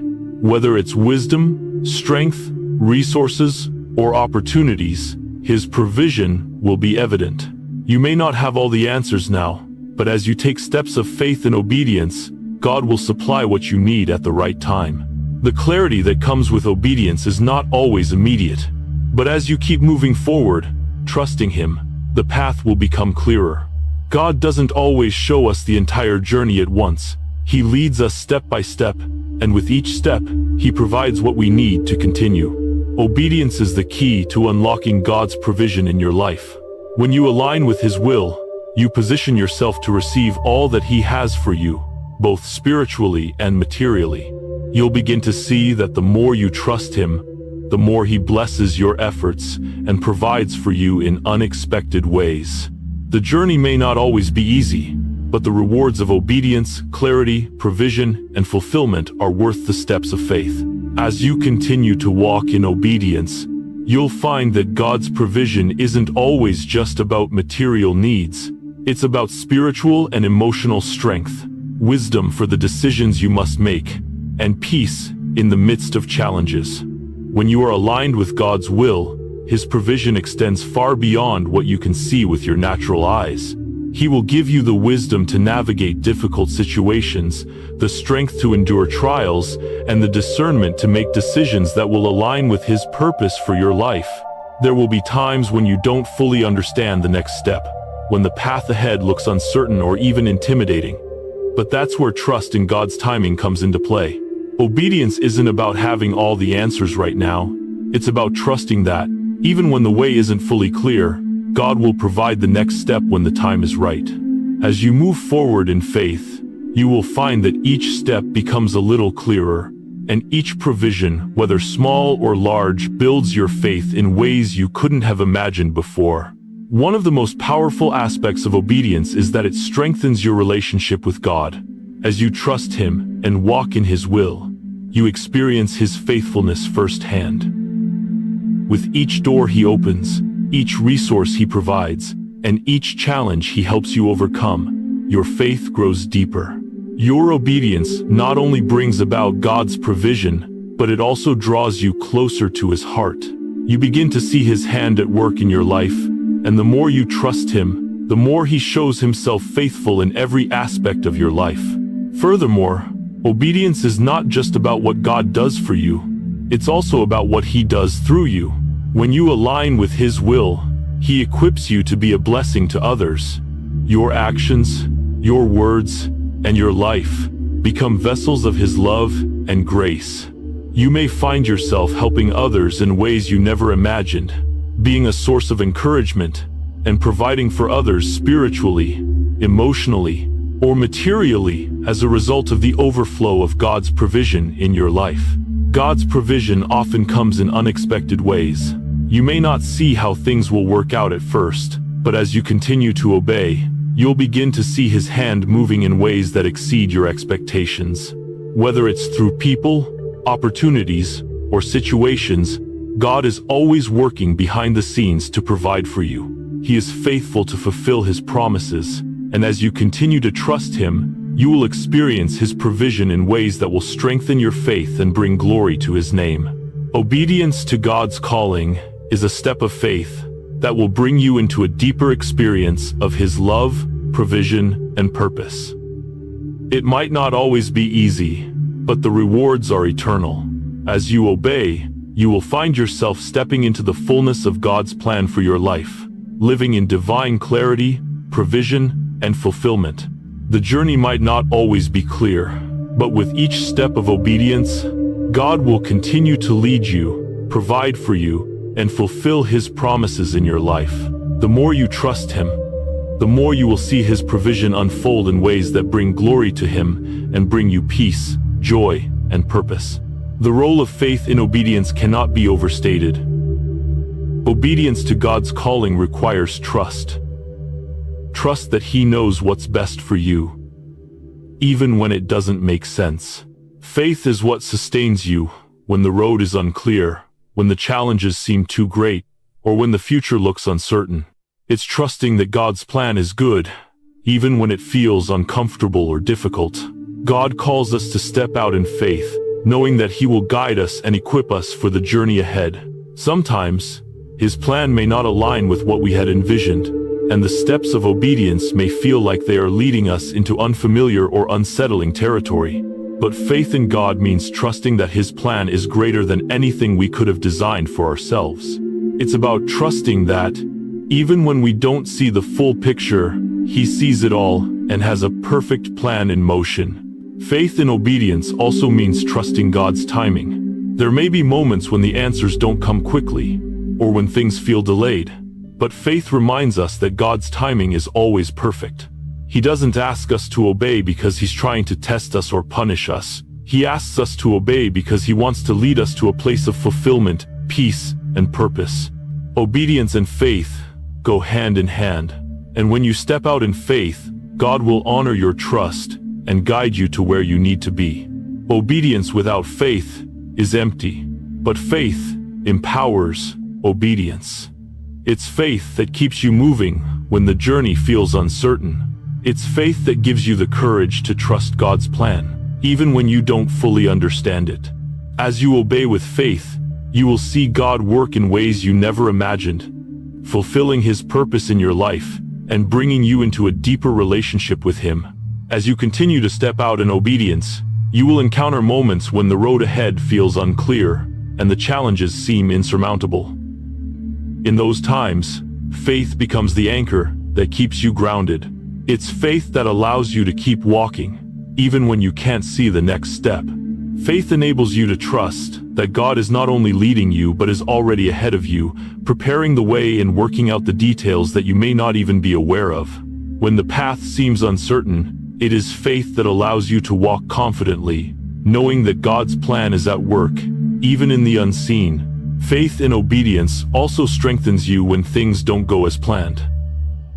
Whether it's wisdom, strength, resources, or opportunities, His provision will be evident. You may not have all the answers now, but as you take steps of faith and obedience, God will supply what you need at the right time. The clarity that comes with obedience is not always immediate, but as you keep moving forward, trusting Him, the path will become clearer. God doesn't always show us the entire journey at once. He leads us step by step, and with each step, He provides what we need to continue. Obedience is the key to unlocking God's provision in your life. When you align with His will, you position yourself to receive all that He has for you, both spiritually and materially. You'll begin to see that the more you trust Him, the more He blesses your efforts and provides for you in unexpected ways. The journey may not always be easy, but the rewards of obedience, clarity, provision, and fulfillment are worth the steps of faith. As you continue to walk in obedience, you'll find that God's provision isn't always just about material needs. It's about spiritual and emotional strength, wisdom for the decisions you must make, and peace in the midst of challenges. When you are aligned with God's will, His provision extends far beyond what you can see with your natural eyes. He will give you the wisdom to navigate difficult situations, the strength to endure trials, and the discernment to make decisions that will align with His purpose for your life. There will be times when you don't fully understand the next step, when the path ahead looks uncertain or even intimidating. But that's where trust in God's timing comes into play. Obedience isn't about having all the answers right now. It's about trusting that, even when the way isn't fully clear, God will provide the next step when the time is right. As you move forward in faith, you will find that each step becomes a little clearer, and each provision, whether small or large, builds your faith in ways you couldn't have imagined before. One of the most powerful aspects of obedience is that it strengthens your relationship with God. As you trust Him and walk in His will, you experience His faithfulness firsthand. With each door He opens, each resource He provides, and each challenge He helps you overcome, your faith grows deeper. Your obedience not only brings about God's provision, but it also draws you closer to His heart. You begin to see His hand at work in your life, and the more you trust Him, the more He shows Himself faithful in every aspect of your life. Furthermore, obedience is not just about what God does for you, it's also about what He does through you. When you align with His will, He equips you to be a blessing to others. Your actions, your words, and your life become vessels of His love and grace. You may find yourself helping others in ways you never imagined, being a source of encouragement, and providing for others spiritually, emotionally, or materially as a result of the overflow of God's provision in your life. God's provision often comes in unexpected ways. You may not see how things will work out at first, but as you continue to obey, you'll begin to see His hand moving in ways that exceed your expectations. Whether it's through people, opportunities, or situations, God is always working behind the scenes to provide for you. He is faithful to fulfill His promises, and as you continue to trust Him, you will experience His provision in ways that will strengthen your faith and bring glory to His name. Obedience to God's calling is a step of faith that will bring you into a deeper experience of His love, provision, and purpose. It might not always be easy, but the rewards are eternal. As you obey, you will find yourself stepping into the fullness of God's plan for your life, living in divine clarity, provision, and fulfillment. The journey might not always be clear, but with each step of obedience, God will continue to lead you, provide for you, and fulfill His promises in your life. The more you trust Him, the more you will see His provision unfold in ways that bring glory to Him and bring you peace, joy, and purpose. The role of faith in obedience cannot be overstated. Obedience to God's calling requires trust. Trust that He knows what's best for you, even when it doesn't make sense. Faith is what sustains you when the road is unclear, when the challenges seem too great, or when the future looks uncertain. It's trusting that God's plan is good, even when it feels uncomfortable or difficult. God calls us to step out in faith, knowing that He will guide us and equip us for the journey ahead. Sometimes, His plan may not align with what we had envisioned, and the steps of obedience may feel like they are leading us into unfamiliar or unsettling territory. But faith in God means trusting that His plan is greater than anything we could have designed for ourselves. It's about trusting that, even when we don't see the full picture, He sees it all and has a perfect plan in motion. Faith in obedience also means trusting God's timing. There may be moments when the answers don't come quickly, or when things feel delayed, but faith reminds us that God's timing is always perfect. He doesn't ask us to obey because He's trying to test us or punish us. He asks us to obey because He wants to lead us to a place of fulfillment, peace, and purpose. Obedience and faith go hand in hand, and when you step out in faith, God will honor your trust and guide you to where you need to be. Obedience without faith is empty, but faith empowers obedience. It's faith that keeps you moving when the journey feels uncertain. It's faith that gives you the courage to trust God's plan, even when you don't fully understand it. As you obey with faith, you will see God work in ways you never imagined, fulfilling His purpose in your life and bringing you into a deeper relationship with Him. As you continue to step out in obedience, you will encounter moments when the road ahead feels unclear and the challenges seem insurmountable. In those times, faith becomes the anchor that keeps you grounded. It's faith that allows you to keep walking, even when you can't see the next step. Faith enables you to trust that God is not only leading you but is already ahead of you, preparing the way and working out the details that you may not even be aware of. When the path seems uncertain, it is faith that allows you to walk confidently, knowing that God's plan is at work, even in the unseen. Faith in obedience also strengthens you when things don't go as planned.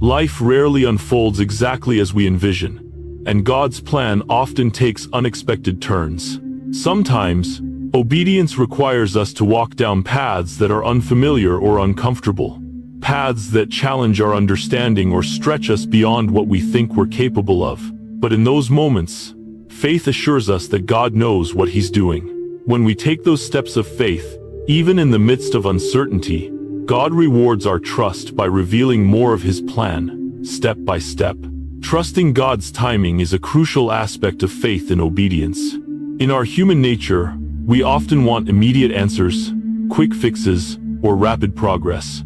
Life rarely unfolds exactly as we envision, and God's plan often takes unexpected turns. Sometimes, obedience requires us to walk down paths that are unfamiliar or uncomfortable, paths that challenge our understanding or stretch us beyond what we think we're capable of. But in those moments, faith assures us that God knows what He's doing. When we take those steps of faith, even in the midst of uncertainty, God rewards our trust by revealing more of His plan, step by step. Trusting God's timing is a crucial aspect of faith and obedience. In our human nature, we often want immediate answers, quick fixes, or rapid progress.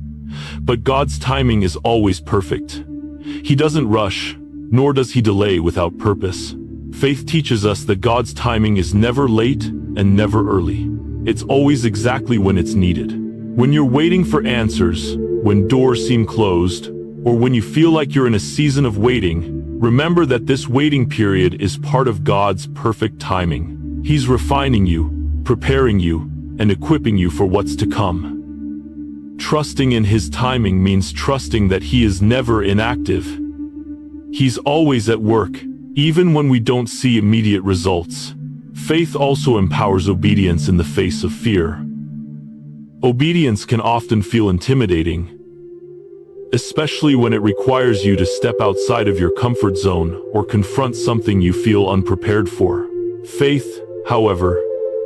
But God's timing is always perfect. He doesn't rush, nor does He delay without purpose. Faith teaches us that God's timing is never late and never early. It's always exactly when it's needed. When you're waiting for answers, when doors seem closed, or when you feel like you're in a season of waiting, remember that this waiting period is part of God's perfect timing. He's refining you, preparing you, and equipping you for what's to come. Trusting in His timing means trusting that He is never inactive. He's always at work, even when we don't see immediate results. Faith also empowers obedience in the face of fear. Obedience can often feel intimidating, especially when it requires you to step outside of your comfort zone or confront something you feel unprepared for. Faith, however,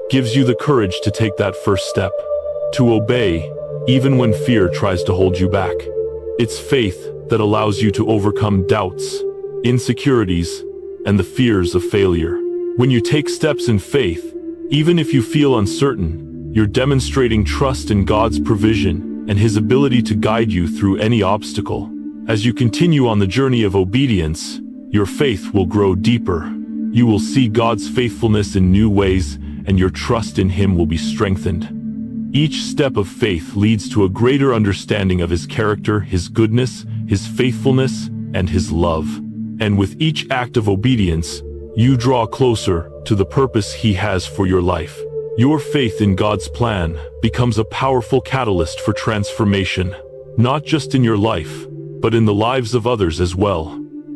gives you the courage to take that first step, to obey, even when fear tries to hold you back. It's faith that allows you to overcome doubts, insecurities, and the fears of failure. When you take steps in faith, even if you feel uncertain, You're demonstrating trust in God's provision and His ability to guide you through any obstacle. As you continue on the journey of obedience, your faith will grow deeper. You will see God's faithfulness in new ways, and your trust in Him will be strengthened. Each step of faith leads to a greater understanding of His character, His goodness, His faithfulness, and His love. And with each act of obedience, you draw closer to the purpose He has for your life. Your faith in God's plan becomes a powerful catalyst for transformation, not just in your life, but in the lives of others as well.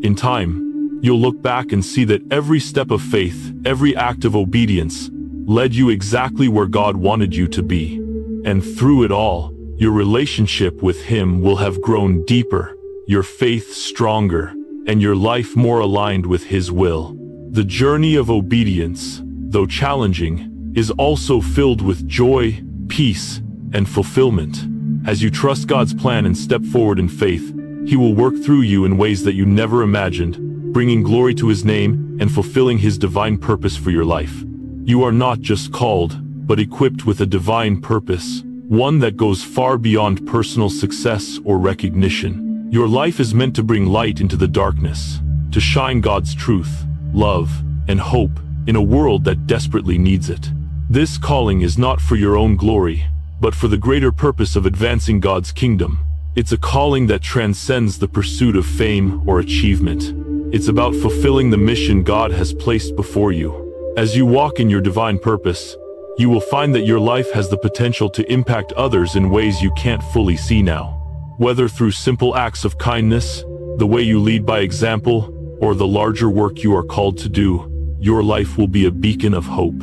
In time, you'll look back and see that every step of faith, every act of obedience, led you exactly where God wanted you to be. And through it all, your relationship with Him will have grown deeper, your faith stronger, and your life more aligned with His will. The journey of obedience, though challenging, is also filled with joy, peace, and fulfillment. As you trust God's plan and step forward in faith, He will work through you in ways that you never imagined, bringing glory to His name and fulfilling His divine purpose for your life. You are not just called, but equipped with a divine purpose, one that goes far beyond personal success or recognition. Your life is meant to bring light into the darkness, to shine God's truth, love, and hope in a world that desperately needs it. This calling is not for your own glory, but for the greater purpose of advancing God's kingdom. It's a calling that transcends the pursuit of fame or achievement. It's about fulfilling the mission God has placed before you. As you walk in your divine purpose, you will find that your life has the potential to impact others in ways you can't fully see now. Whether through simple acts of kindness, the way you lead by example, or the larger work you are called to do, your life will be a beacon of hope.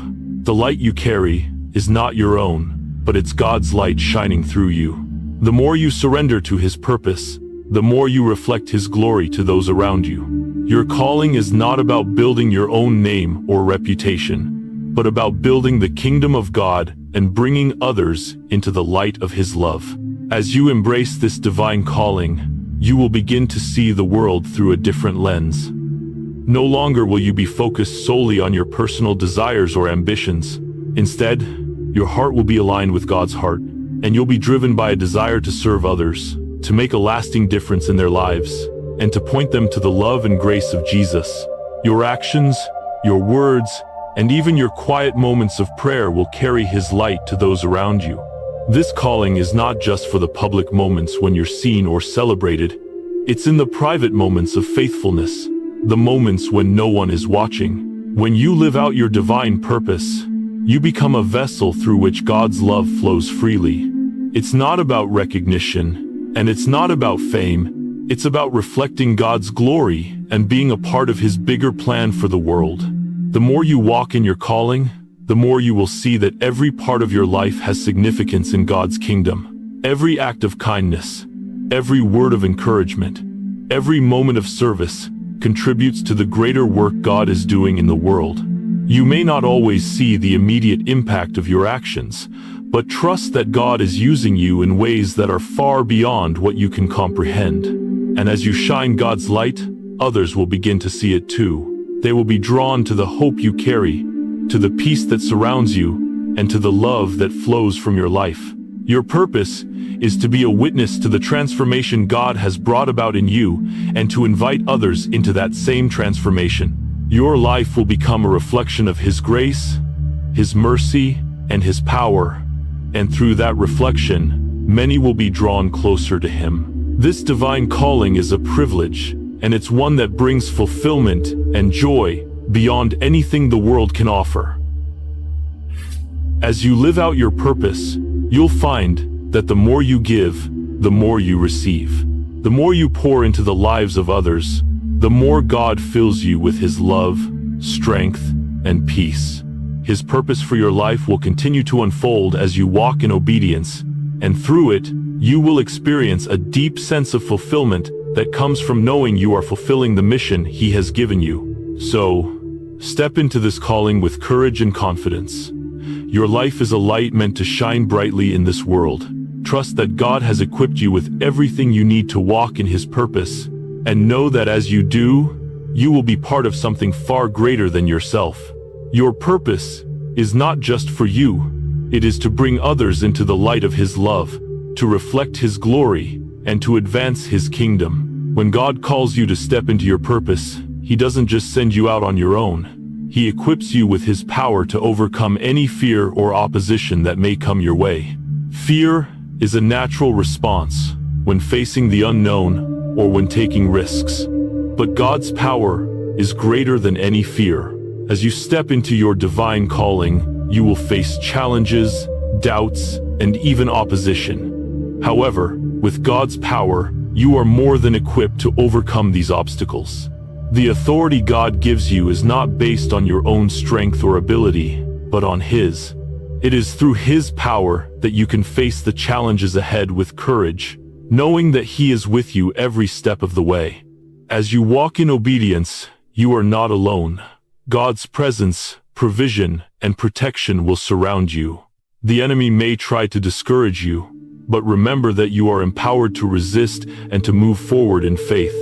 The light you carry is not your own, but it's God's light shining through you. The more you surrender to His purpose, the more you reflect His glory to those around you. Your calling is not about building your own name or reputation, but about building the kingdom of God and bringing others into the light of His love. As you embrace this divine calling, you will begin to see the world through a different lens. No longer will you be focused solely on your personal desires or ambitions. Instead, your heart will be aligned with God's heart, and you'll be driven by a desire to serve others, to make a lasting difference in their lives, and to point them to the love and grace of Jesus. Your actions, your words, and even your quiet moments of prayer will carry His light to those around you. This calling is not just for the public moments when you're seen or celebrated. It's in the private moments of faithfulness, the moments when no one is watching. When you live out your divine purpose, you become a vessel through which God's love flows freely. It's not about recognition, and it's not about fame. It's about reflecting God's glory and being a part of His bigger plan for the world. The more you walk in your calling, the more you will see that every part of your life has significance in God's kingdom. Every act of kindness, every word of encouragement, every moment of service contributes to the greater work God is doing in the world. You may not always see the immediate impact of your actions, but trust that God is using you in ways that are far beyond what you can comprehend. And as you shine God's light, others will begin to see it too. They will be drawn to the hope you carry, to the peace that surrounds you, and to the love that flows from your life. Your purpose is to be a witness to the transformation God has brought about in you, and to invite others into that same transformation. Your life will become a reflection of His grace, His mercy, and His power, and through that reflection, many will be drawn closer to Him. This divine calling is a privilege, and it's one that brings fulfillment and joy beyond anything the world can offer. As you live out your purpose, you'll find that the more you give, the more you receive. The more you pour into the lives of others, the more God fills you with His love, strength, and peace. His purpose for your life will continue to unfold as you walk in obedience, and through it, you will experience a deep sense of fulfillment that comes from knowing you are fulfilling the mission He has given you. So, step into this calling with courage and confidence. Your life is a light meant to shine brightly in this world. Trust that God has equipped you with everything you need to walk in His purpose, and know that as you do, you will be part of something far greater than yourself. Your purpose is not just for you, It is to bring others into the light of His love, to reflect His glory, and to advance His kingdom. When God calls you to step into your purpose, He doesn't just send you out on your own. He equips you with His power to overcome any fear or opposition that may come your way. Fear is a natural response when facing the unknown or when taking risks. But God's power is greater than any fear. As you step into your divine calling, you will face challenges, doubts, and even opposition. However, with God's power, you are more than equipped to overcome these obstacles. The authority God gives you is not based on your own strength or ability, but on His. It is through His power that you can face the challenges ahead with courage, knowing that He is with you every step of the way. As you walk in obedience, you are not alone. God's presence, provision, and protection will surround you. The enemy may try to discourage you, but remember that you are empowered to resist and to move forward in faith.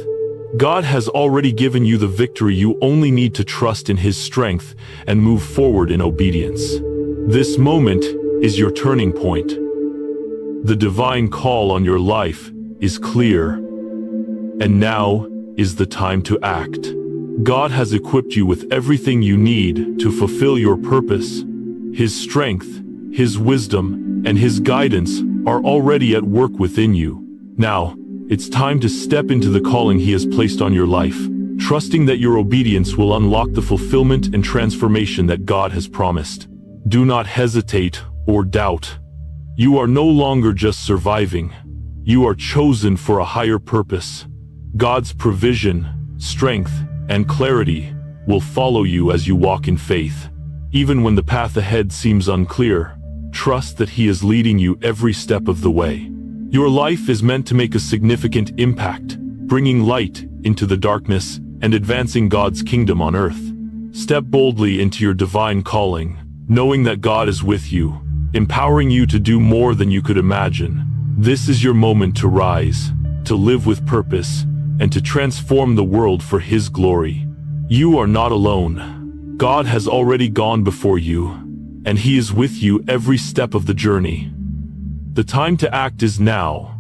God has already given you the victory. You only need to trust in His strength and move forward in obedience. This moment is your turning point. The divine call on your life is clear, and now is the time to act. God has equipped you with everything you need to fulfill your purpose. His strength, His wisdom, and His guidance are already at work within you. Now, it's time to step into the calling He has placed on your life, trusting that your obedience will unlock the fulfillment and transformation that God has promised. Do not hesitate or doubt. You are no longer just surviving. You are chosen for a higher purpose. God's provision, strength, and clarity will follow you as you walk in faith. Even when the path ahead seems unclear, trust that He is leading you every step of the way. Your life is meant to make a significant impact, bringing light into the darkness and advancing God's kingdom on earth. Step boldly into your divine calling, knowing that God is with you, empowering you to do more than you could imagine. This is your moment to rise, to live with purpose, and to transform the world for His glory. You are not alone. God has already gone before you, and He is with you every step of the journey. The time to act is now.